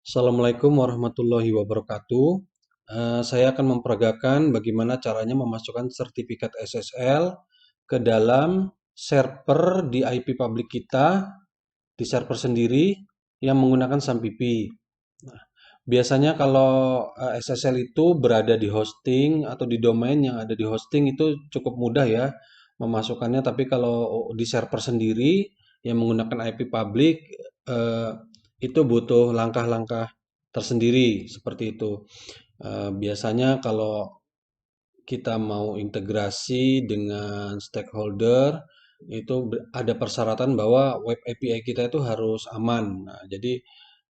Assalamualaikum warahmatullahi wabarakatuh. Saya akan memperagakan bagaimana caranya memasukkan sertifikat SSL ke dalam server di IP public kita, di server sendiri yang menggunakan SAMPP. Nah, biasanya kalau SSL itu berada di hosting atau di domain yang ada di hosting itu cukup mudah ya memasukkannya, tapi kalau di server sendiri yang menggunakan IP public eh, itu butuh langkah-langkah tersendiri seperti itu. Biasanya kalau kita mau integrasi dengan stakeholder itu ada persyaratan bahwa web API kita itu harus aman. Nah, jadi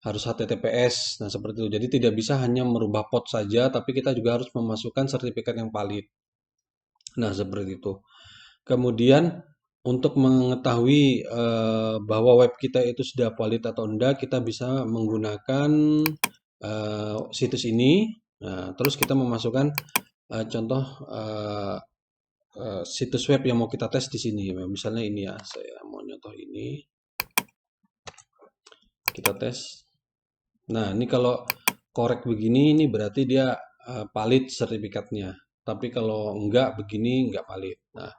harus HTTPS. Nah, seperti itu. Jadi tidak bisa hanya merubah port saja, tapi kita juga harus memasukkan sertifikat yang valid. Nah, seperti itu. Kemudian untuk mengetahui bahwa web kita itu sudah valid atau enggak, kita bisa menggunakan situs ini. Nah, terus kita memasukkan contoh eh, situs web yang mau kita tes di sini. Misalnya ini ya, saya mau nyontoh ini, kita tes. Nah, ini kalau korek begini, ini berarti dia valid sertifikatnya. Tapi kalau enggak begini, enggak valid. Nah,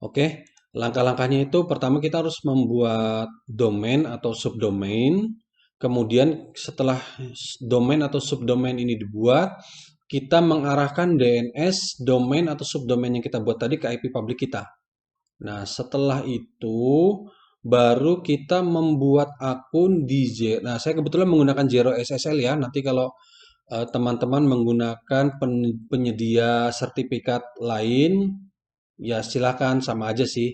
oke. Langkah-langkahnya itu pertama kita harus membuat domain atau subdomain. Kemudian setelah domain atau subdomain ini dibuat, kita mengarahkan DNS domain atau subdomain yang kita buat tadi ke IP public kita. Nah, setelah itu baru kita membuat akun di Nah, saya kebetulan menggunakan Zero SSL ya. Nanti kalau teman-teman menggunakan penyedia sertifikat lain, ya silakan sama aja sih.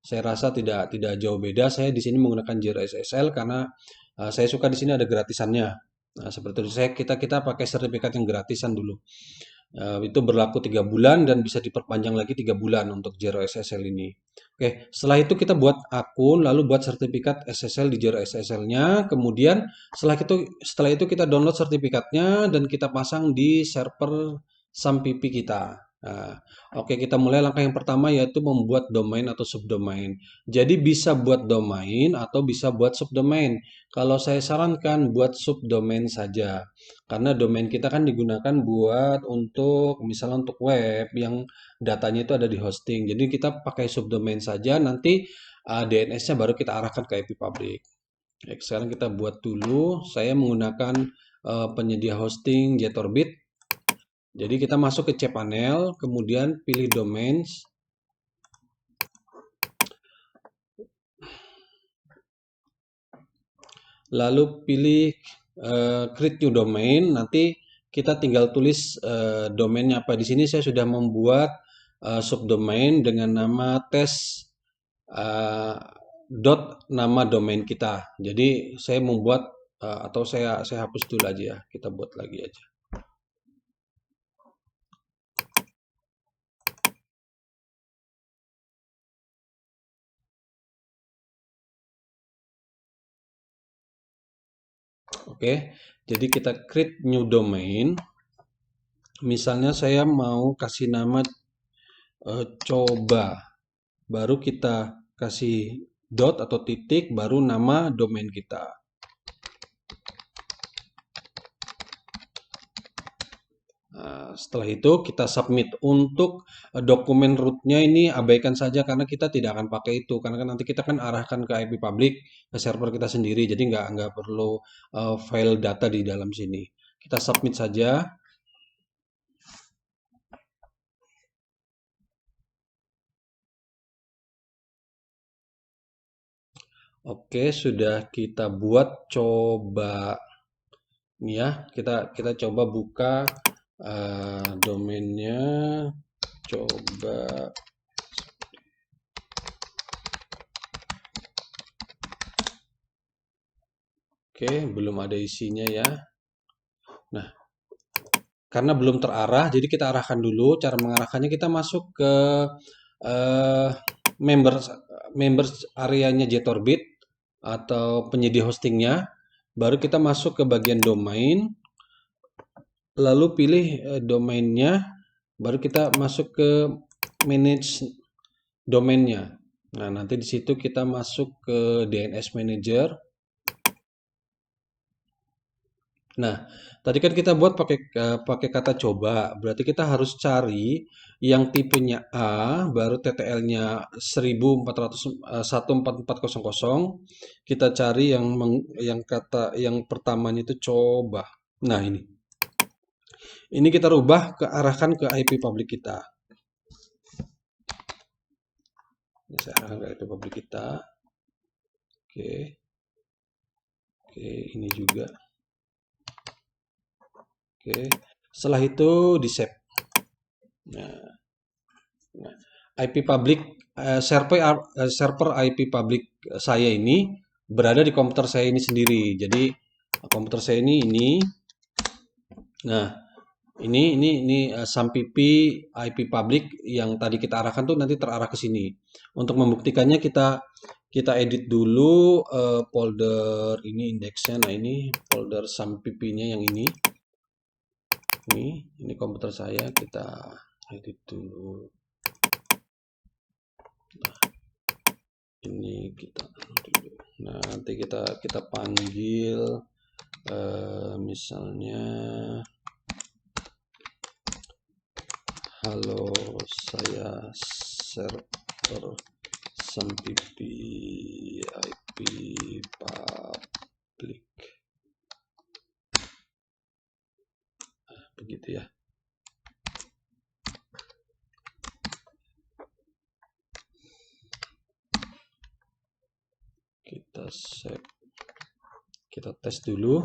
Saya rasa tidak jauh beda. Saya di sini menggunakan Zero SSL karena saya suka di sini ada gratisannya. Nah, seperti itu. Kita kita pakai sertifikat yang gratisan dulu. Itu berlaku 3 bulan dan bisa diperpanjang lagi 3 bulan untuk Zero SSL ini. Oke, setelah itu kita buat akun, lalu buat sertifikat SSL di Zero SSL-nya. Kemudian setelah itu kita download sertifikatnya dan kita pasang di server SAMPP kita. Nah, oke, kita mulai langkah yang pertama yaitu membuat domain atau subdomain. Jadi bisa buat domain atau bisa buat subdomain. Kalau saya sarankan buat subdomain saja. Karena domain kita kan digunakan buat untuk misalnya untuk web yang datanya itu ada di hosting. Jadi kita pakai subdomain saja, nanti DNS-nya baru kita arahkan ke IP public. Baik, sekarang kita buat dulu. Saya menggunakan penyedia hosting Jetorbit. Jadi kita masuk ke cPanel, kemudian pilih domains, lalu pilih create new domain. Nanti kita tinggal tulis domainnya apa. Di sini saya sudah membuat subdomain dengan nama tes eh, dot nama domain kita. Jadi saya membuat atau saya hapus dulu aja ya. Kita buat lagi aja. Oke. Jadi kita create new domain. Misalnya saya mau kasih nama coba. Baru kita kasih dot atau titik, baru nama domain kita. Nah, setelah itu kita submit. Untuk dokumen rootnya ini abaikan saja karena kita tidak akan pakai itu. Karena kan nanti kita kan arahkan ke IP public, ke server kita sendiri. Jadi nggak perlu file data di dalam sini. Kita submit saja. Oke, sudah kita buat coba. Ini ya, kita coba buka domainnya. Coba. Oke, belum ada isinya ya. Nah, karena belum terarah, jadi kita arahkan dulu. Cara mengarahkannya kita masuk ke eh, members members areanya Jetorbit atau penyedia hostingnya. Baru kita masuk ke bagian domain, lalu pilih domainnya. Baru kita masuk ke manage domainnya. Nah, nanti di situ kita masuk ke DNS Manager. Nah, tadi kan kita buat pakai kata coba. Berarti kita harus cari yang tipenya A, baru TTL-nya 1400 14400. Kita cari yang kata yang pertamanya itu coba. Nah, ini. Ini kita rubah arahkan ke IP public kita. Ini saya arahkan ke IP public kita. Oke. Oke, ini juga. Oke. Setelah itu di save. Nah, Nah, IP public server IP public saya ini berada di komputer saya ini sendiri. Jadi komputer saya ini. Nah, ini SAMPP IP public yang tadi kita arahkan tuh nanti terarah ke sini. Untuk membuktikannya kita edit dulu folder ini indeksnya. Nah, ini folder SAMPP-nya yang ini. Ini komputer saya kita edit dulu. Ini kita dulu. Nah, nanti kita panggil misalnya halo, saya server SAMPP IP public. Begitu ya. Kita save. Kita tes dulu.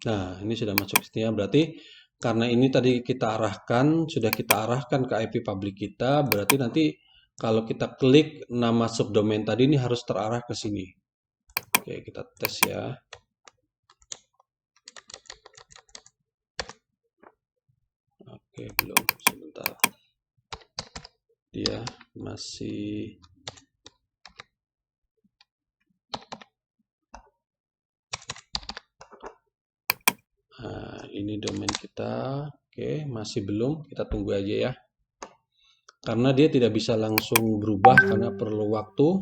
Nah, ini sudah masuk sini ya. Berarti karena ini tadi sudah kita arahkan ke IP public kita, berarti nanti kalau kita klik nama subdomain tadi ini harus terarah ke sini. Oke, kita tes ya. Oke, belum. Sebentar. Dia masih ini domain kita. Oke, masih belum. Kita tunggu aja ya. Karena dia tidak bisa langsung berubah karena perlu waktu.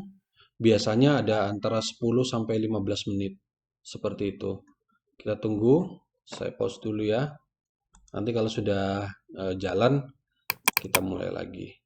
Biasanya ada antara 10 sampai 15 menit. Seperti itu. Kita tunggu. Saya pause dulu ya. Nanti kalau sudah jalan, kita mulai lagi.